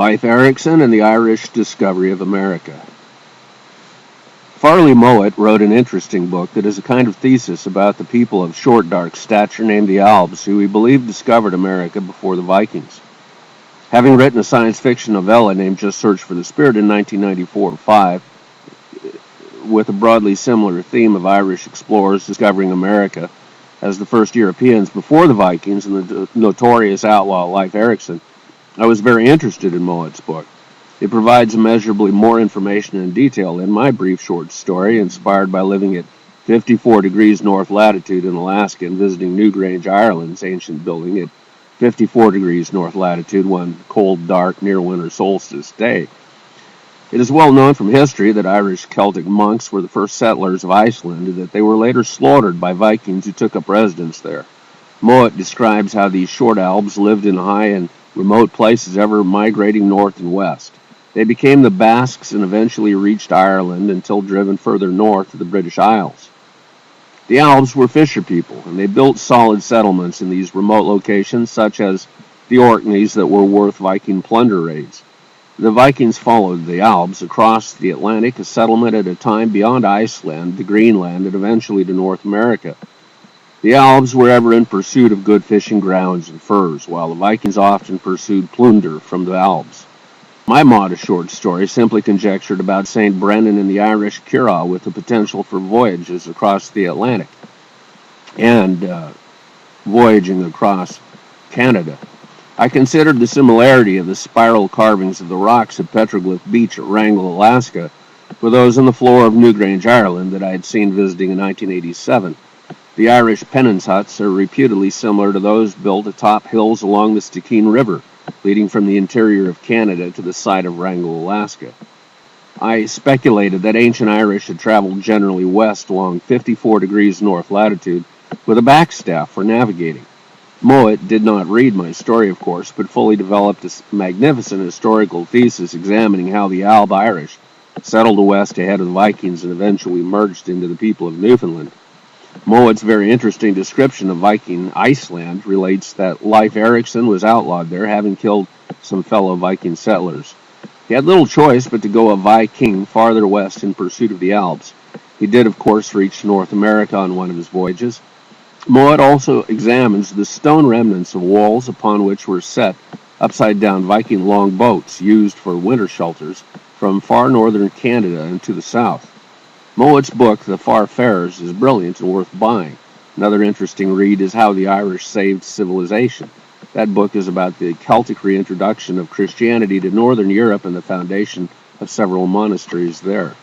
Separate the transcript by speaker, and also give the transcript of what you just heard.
Speaker 1: Leif Erikson and the Irish Discovery of America. Farley Mowatt wrote an interesting book that is a kind of thesis about the people of short, dark stature named the Albs, who he believed discovered America before the Vikings. Having written a science fiction novella named Just Search for the Spirit in 1994-5, with a broadly similar theme of Irish explorers discovering America as the first Europeans before the Vikings and the notorious outlaw Leif Erikson, I was very interested in Mowatt's book. It provides immeasurably more information and detail than my brief short story, inspired by living at 54 degrees north latitude in Alaska and visiting Newgrange, Ireland's ancient building at 54 degrees north latitude one cold, dark, near-winter solstice day. It is well known from history that Irish Celtic monks were the first settlers of Iceland and that they were later slaughtered by Vikings who took up residence there. Mowatt describes how these short Albs lived in high and remote places, ever migrating north and west. They became the Basques and eventually reached Ireland until driven further north to the British Isles. The Albs were fisher people, and they built solid settlements in these remote locations, such as the Orkneys, that were worth Viking plunder raids. The Vikings followed the Albs across the Atlantic, a settlement at a time beyond Iceland to Greenland and eventually to North America. The Albs were ever in pursuit of good fishing grounds and furs, while the Vikings often pursued plunder from the Albs. My modest short story simply conjectured about St. Brendan and the Irish Curragh with the potential for voyages across the Atlantic and voyaging across Canada. I considered the similarity of the spiral carvings of the rocks at Petroglyph Beach at Wrangell, Alaska, with those on the floor of Newgrange, Ireland, that I had seen visiting in 1987. The Irish penance huts are reputedly similar to those built atop hills along the Stikine River, leading from the interior of Canada to the site of Wrangell, Alaska. I speculated that ancient Irish had traveled generally west along 54 degrees north latitude with a backstaff for navigating. Mowatt did not read my story, of course, but fully developed a magnificent historical thesis examining how the Alb Irish settled west ahead of the Vikings and eventually merged into the people of Newfoundland. Mowatt's very interesting description of Viking Iceland relates that Leif Erikson was outlawed there, having killed some fellow Viking settlers. He had little choice but to go a Viking farther west in pursuit of the Albs. He did, of course, reach North America on one of his voyages. Mowatt also examines the stone remnants of walls upon which were set upside-down Viking longboats used for winter shelters from far northern Canada and to the south. Mowatt's book, The Farfarers, is brilliant and worth buying. Another interesting read is How the Irish Saved Civilization. That book is about the Celtic reintroduction of Christianity to northern Europe and the foundation of several monasteries there.